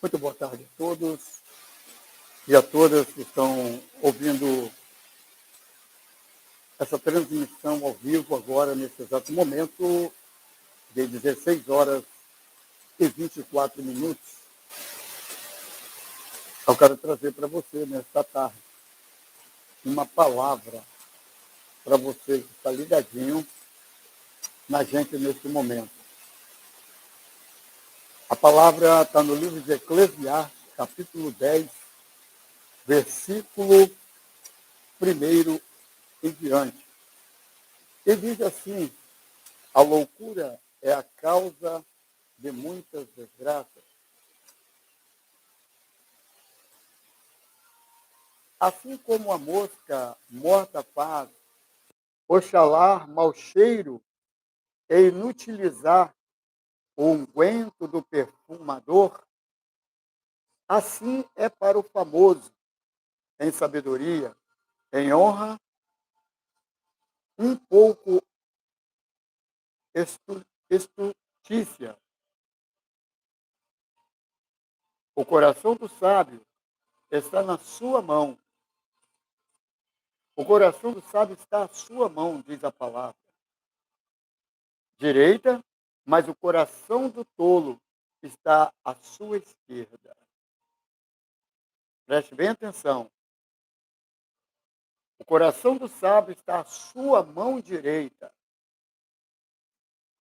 Muito boa tarde a todos e a todas que estão ouvindo essa transmissão ao vivo agora, nesse exato momento, de 16 horas e 24 minutos. Eu quero trazer para você, nesta tarde, uma palavra para você que está ligadinho na gente nesse momento. A palavra está no livro de Eclesiastes, capítulo 10, versículo 1 em diante. E diz assim: a loucura é a causa de muitas desgraças. Assim como a mosca morta faz oxalar mau cheiro e inutilizar o unguento do perfumador, assim é para o famoso, em sabedoria, em honra, um pouco estultícia. O coração do sábio está na sua mão. O coração do sábio está à sua mão, diz a palavra direita, mas o coração do tolo está à sua esquerda. Preste bem atenção. O coração do sábio está à sua mão direita,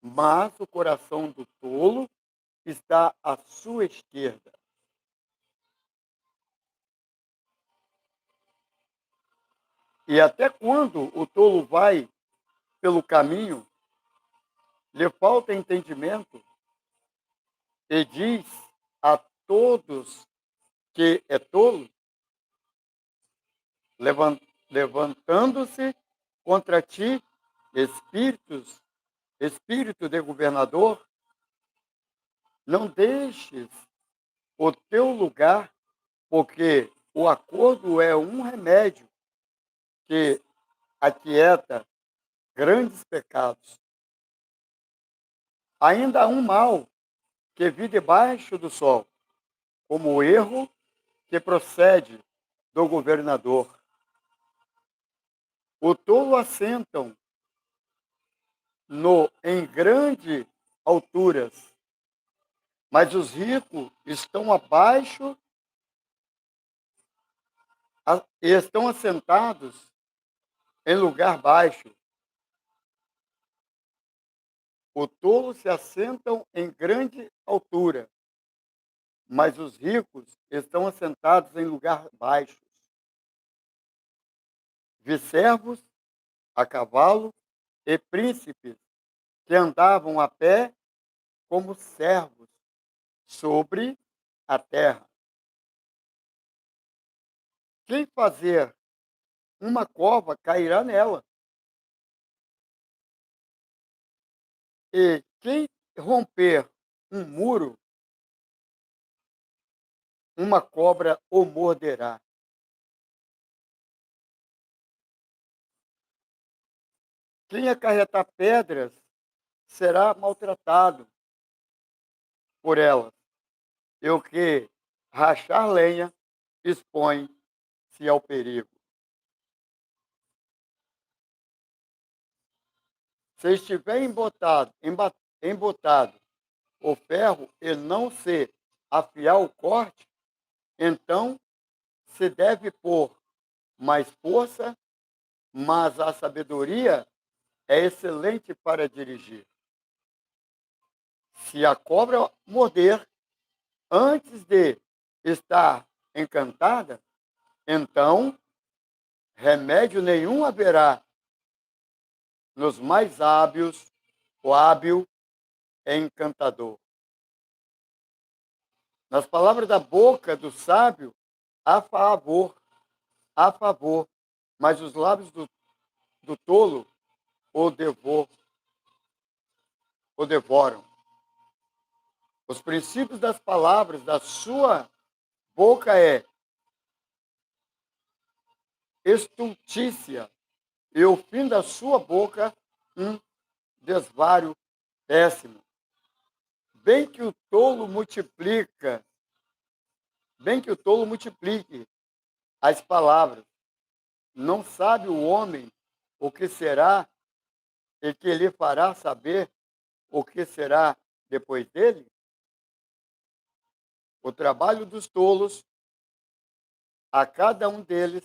mas o coração do tolo está à sua esquerda. E até quando o tolo vai pelo caminho, lhe falta entendimento, e diz a todos que é tolo, levantando-se contra ti espírito de governador, não deixes o teu lugar, porque o acordo é um remédio que aquieta grandes pecados. Ainda há um mal que vi debaixo do sol, como o erro que procede do governador. O tolo assentam em grandes alturas, mas os ricos estão abaixo e estão assentados em lugar baixo. O tolo se assentam em grande altura, mas os ricos estão assentados em lugar baixo. Vi servos a cavalo e príncipes que andavam a pé como servos sobre a terra. Quem fazer uma cova cairá nela, e quem romper um muro, uma cobra o morderá. Quem acarretar pedras será maltratado por elas, e o que rachar lenha expõe-se ao perigo. Se estiver embotado o ferro e não se afiar o corte, então se deve pôr mais força, mas a sabedoria é excelente para dirigir. Se a cobra morder antes de estar encantada, então remédio nenhum haverá. Nos mais hábeis, o hábil é encantador. Nas palavras da boca do sábio, há favor, mas os lábios do tolo o devoram. Os princípios das palavras da sua boca é estultícia, e o fim da sua boca um desvario péssimo. Bem que o tolo multiplica bem que o tolo multiplique as palavras. Não sabe o homem o que será e que lhe fará saber o que será depois dele? O trabalho dos tolos, a cada um deles,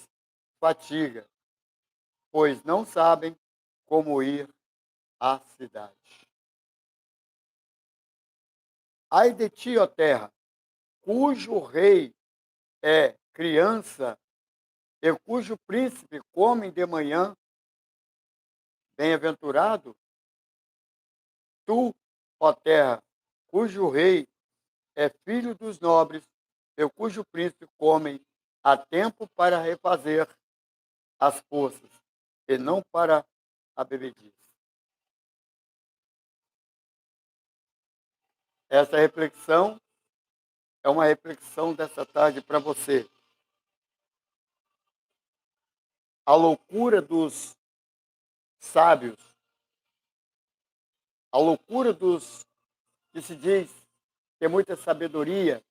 fatiga, pois não sabem como ir à cidade. Ai de ti, ó terra, cujo rei é criança e cujo príncipe come de manhã, bem-aventurado tu, ó terra, cujo rei é filho dos nobres, e cujo príncipe comem a tempo para refazer as forças, e não para a bebedice. Essa reflexão é uma reflexão dessa tarde para você. A loucura dos sábios, a loucura dos que se diz ter muita sabedoria,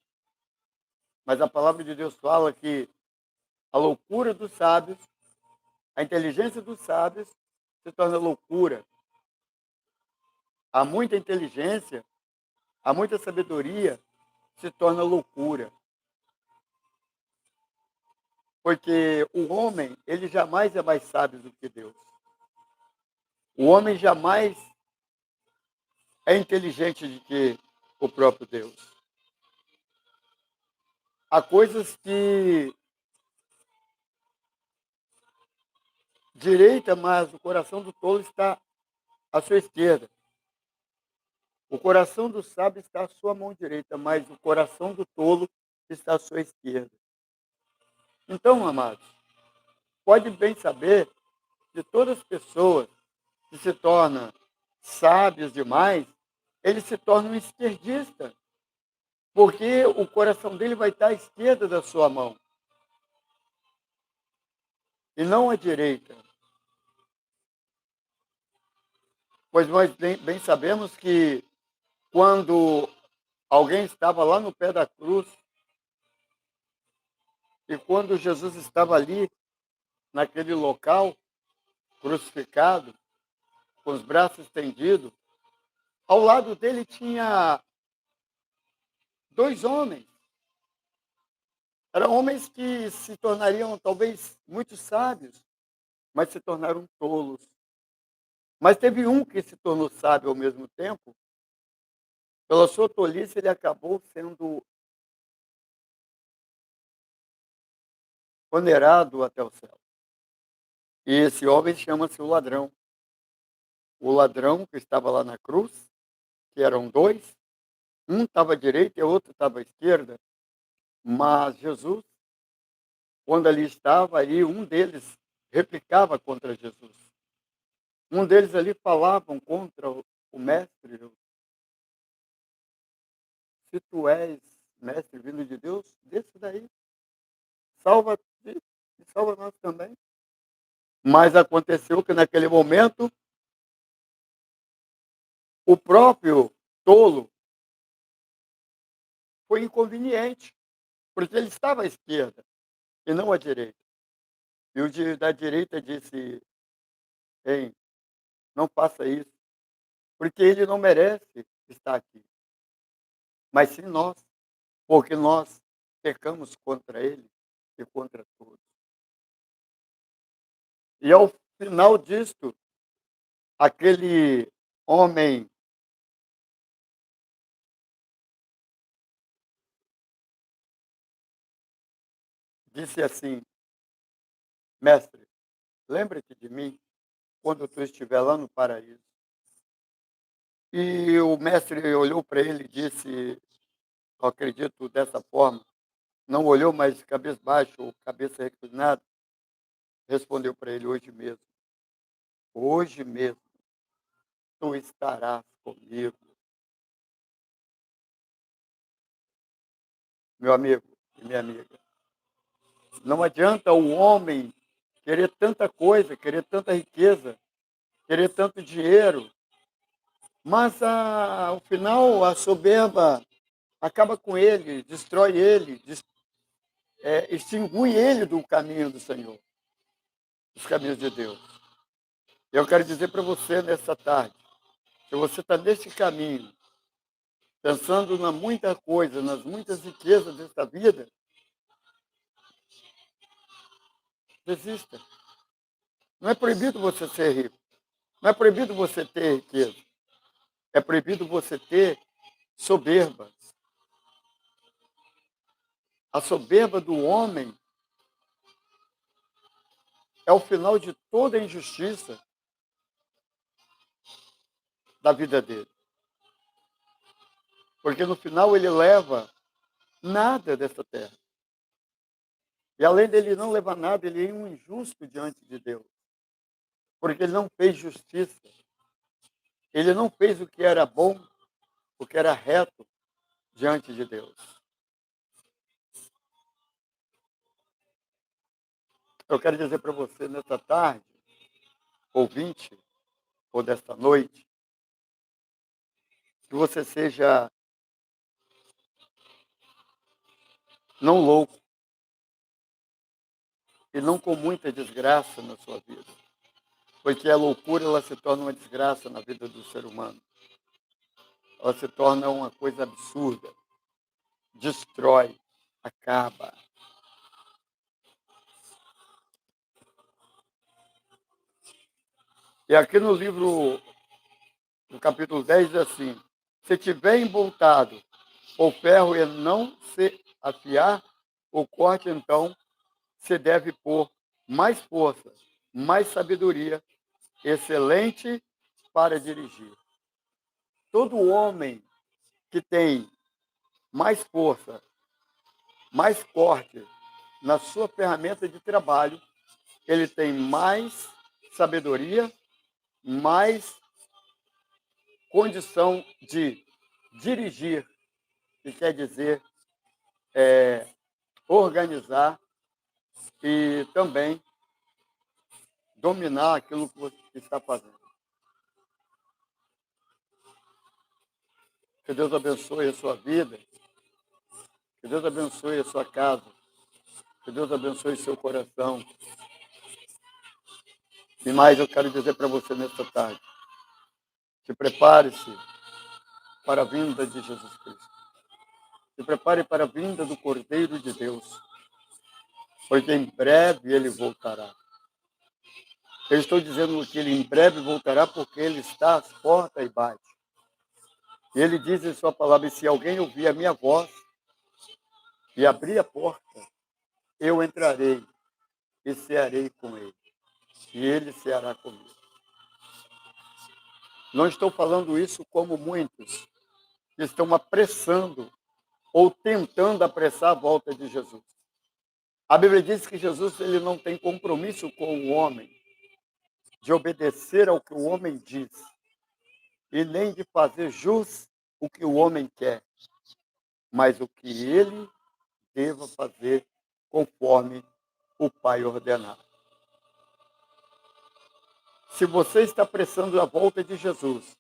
mas a palavra de Deus fala que a loucura dos sábios, a inteligência dos sábios se torna loucura. Há muita inteligência, há muita sabedoria, se torna loucura. Porque o homem, ele jamais é mais sábio do que Deus. O homem jamais é inteligente do que o próprio Deus. Há coisas que direita, mas o coração do tolo está à sua esquerda. O coração do sábio está à sua mão direita, mas o coração do tolo está à sua esquerda. Então, amados, pode bem saber que todas as pessoas que se tornam sábios demais, ele se torna um esquerdista, porque o coração dele vai estar à esquerda da sua mão e não à direita. Pois nós bem sabemos que quando alguém estava lá no pé da cruz e quando Jesus estava ali naquele local crucificado, com os braços estendidos, ao lado dele tinha dois homens. Eram homens que se tornariam talvez muito sábios, mas se tornaram tolos. Mas teve um que se tornou sábio ao mesmo tempo. Pela sua tolice, ele acabou sendo condenado até o céu. E esse homem chama-se o ladrão. O ladrão que estava lá na cruz, que eram dois, um estava à direita e o outro estava à esquerda, mas Jesus, quando ali estava, aí um deles replicava contra Jesus. Um deles ali falavam contra o mestre. Se tu és mestre vindo de Deus, desce daí. Salva-te e salva nós também. Mas aconteceu que naquele momento, o próprio tolo foi inconveniente, porque ele estava à esquerda e não à direita. E o da direita disse: "Ei, não faça isso, porque ele não merece estar aqui, mas sim nós, porque nós pecamos contra ele e contra todos." E ao final disto, aquele homem disse assim: "Mestre, lembra-te de mim quando tu estiver lá no paraíso." E o mestre olhou para ele e disse, eu acredito dessa forma, não olhou, mas cabeça baixa ou cabeça reclinada, respondeu para ele: hoje mesmo, tu estarás comigo." Meu amigo e minha amiga, não adianta o homem querer tanta coisa, querer tanta riqueza, querer tanto dinheiro, mas ao final a soberba acaba com ele, destrói ele, extinguir ele do caminho do Senhor, dos caminhos de Deus. Eu quero dizer para você nessa tarde, se você está nesse caminho, pensando na muita coisa, nas muitas riquezas desta vida, desista. Não é proibido você ser rico. Não é proibido você ter riqueza. É proibido você ter soberba. A soberba do homem é o final de toda a injustiça da vida dele. Porque no final ele leva nada dessa terra. E além dele não levar nada, ele é um injusto diante de Deus. Porque ele não fez justiça. Ele não fez o que era bom, o que era reto diante de Deus. Eu quero dizer para você nessa tarde, ouvinte, ou desta noite, que você seja não louco e não com muita desgraça na sua vida. Porque a loucura ela se torna uma desgraça na vida do ser humano. Ela se torna uma coisa absurda. Destrói, acaba. E aqui no livro, no capítulo 10, diz assim: se tiver emboltado o ferro e não se afiar, o corte então se deve pôr mais força, mais sabedoria, excelente para dirigir. Todo homem que tem mais força, mais corte na sua ferramenta de trabalho, ele tem mais sabedoria, mais condição de dirigir, que quer dizer organizar e também dominar aquilo que você está fazendo. Que Deus abençoe a sua vida, que Deus abençoe a sua casa, que Deus abençoe seu coração. E mais eu quero dizer para você nesta tarde, se prepare-se para a vinda de Jesus Cristo. Se prepare para a vinda do Cordeiro de Deus, porque em breve ele voltará. Eu estou dizendo que ele em breve voltará porque ele está às portas e bate. E ele diz em sua palavra: se alguém ouvir a minha voz e abrir a porta, eu entrarei e cearei com ele, e ele ceará comigo. Não estou falando isso como muitos que estão apressando ou tentando apressar a volta de Jesus. A Bíblia diz que Jesus ele não tem compromisso com o homem de obedecer ao que o homem diz e nem de fazer jus o que o homem quer, mas o que ele deva fazer conforme o Pai ordenar. Se você está apressando a volta de Jesus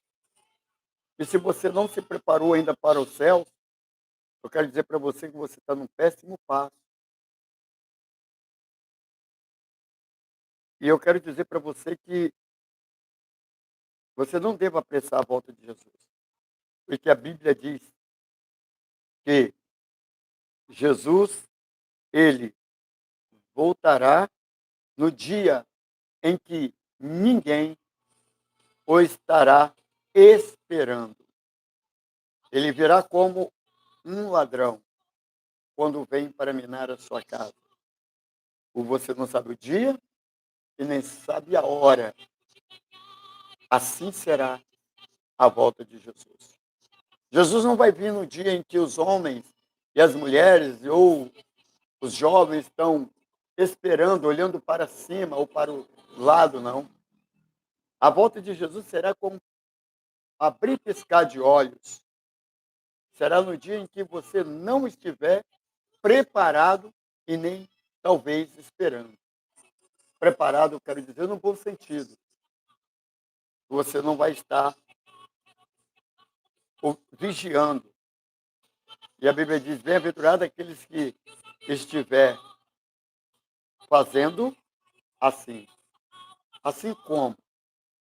e se você não se preparou ainda para o céu, eu quero dizer para você que você está num péssimo passo. E eu quero dizer para você que você não deve apressar a volta de Jesus. Porque a Bíblia diz que Jesus, ele voltará no dia em que ninguém o estará esperando. Ele virá como um ladrão quando vem para minar a sua casa. Ou você não sabe o dia e nem sabe a hora. Assim será a volta de Jesus. Jesus não vai vir no dia em que os homens e as mulheres ou os jovens estão esperando, olhando para cima ou para o lado, não. A volta de Jesus será como abrir e piscar de olhos. Será no dia em que você não estiver preparado e nem talvez esperando. Preparado, eu quero dizer, no bom sentido. Você não vai estar vigiando. E a Bíblia diz: bem-aventurado aqueles que estiver fazendo assim, assim como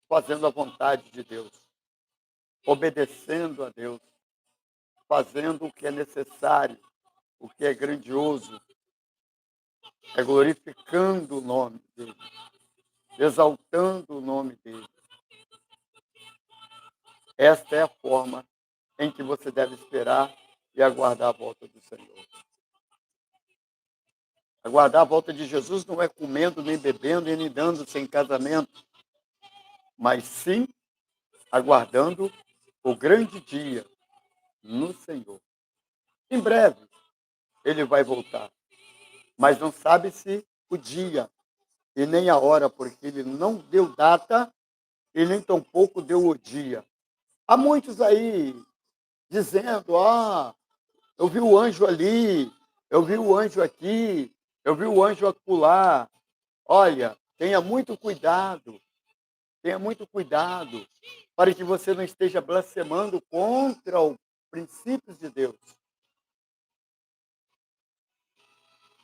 fazendo a vontade de Deus, obedecendo a Deus, fazendo o que é necessário, o que é grandioso, é glorificando o nome dele, exaltando o nome dele. Esta é a forma em que você deve esperar e aguardar a volta do Senhor. Aguardar a volta de Jesus não é comendo, nem bebendo, nem dando-se em casamento, mas sim aguardando o grande dia no Senhor. Em breve ele vai voltar, mas não sabe-se o dia e nem a hora, porque ele não deu data e nem tampouco deu o dia. Há muitos aí dizendo: eu vi o anjo ali, eu vi o anjo aqui, eu vi o anjo acolá. Olha, tenha muito cuidado, para que você não esteja blasfemando contra os princípios de Deus.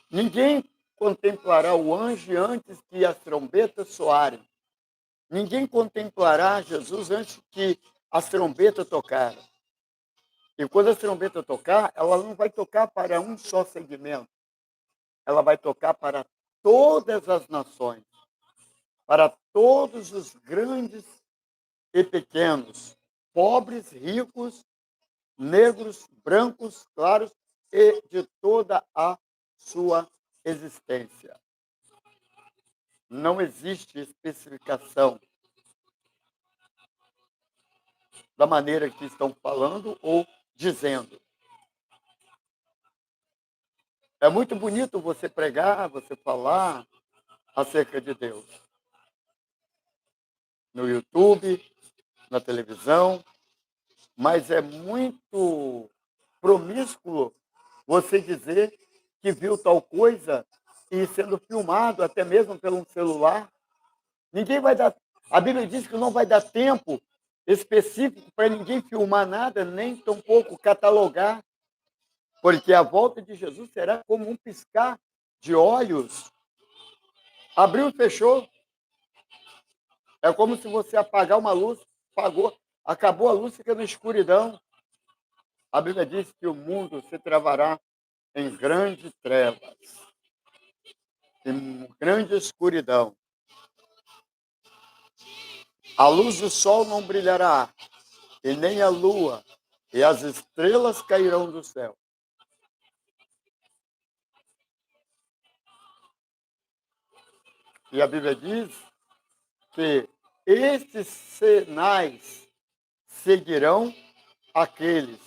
Ninguém contemplará o anjo antes que as trombetas soarem. Ninguém contemplará Jesus antes que as trombetas tocarem. E quando a trombeta tocar, ela não vai tocar para um só segmento. Ela vai tocar para todas as nações, para todos os grandes e pequenos, pobres, ricos, negros, brancos, claros e de toda a sua existência. Não existe especificação da maneira que estão falando ou dizendo. É muito bonito você pregar, você falar acerca de Deus. No YouTube, na televisão, mas é muito promíscuo você dizer que viu tal coisa e sendo filmado até mesmo pelo celular. Ninguém vai dar. A Bíblia diz que não vai dar tempo específico para ninguém filmar nada, nem tampouco catalogar, porque a volta de Jesus será como um piscar de olhos. Abriu e fechou. É como se você apagar uma luz, apagou, acabou a luz, fica na escuridão. A Bíblia diz que o mundo se travará em grandes trevas, em grande escuridão. A luz do sol não brilhará, e nem a lua, e as estrelas cairão do céu. E a Bíblia diz que estes sinais seguirão aqueles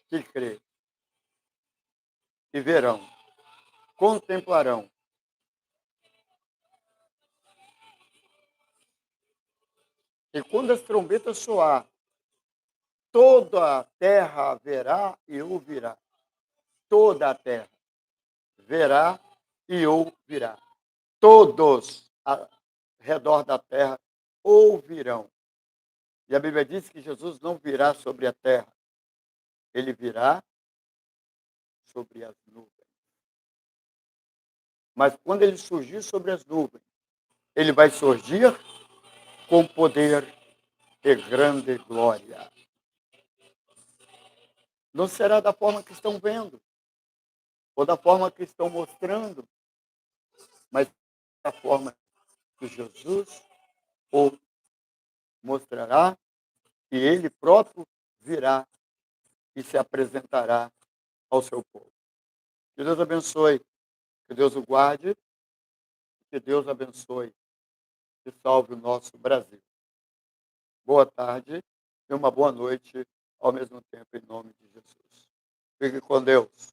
que crêem e verão, contemplarão. E quando as trombetas soar, toda a terra verá e ouvirá. Toda a terra verá e ouvirá. Todos ao redor da terra ouvirão. E a Bíblia diz que Jesus não virá sobre a terra, ele virá sobre as nuvens. Mas quando ele surgir sobre as nuvens, ele vai surgir com poder e grande glória. Não será da forma que estão vendo, ou da forma que estão mostrando, mas da forma que Jesus o mostrará, e ele próprio virá e se apresentará ao seu povo. Que Deus abençoe, que Deus o guarde, que Deus abençoe e salve o nosso Brasil. Boa tarde e uma boa noite ao mesmo tempo, em nome de Jesus. Fique com Deus.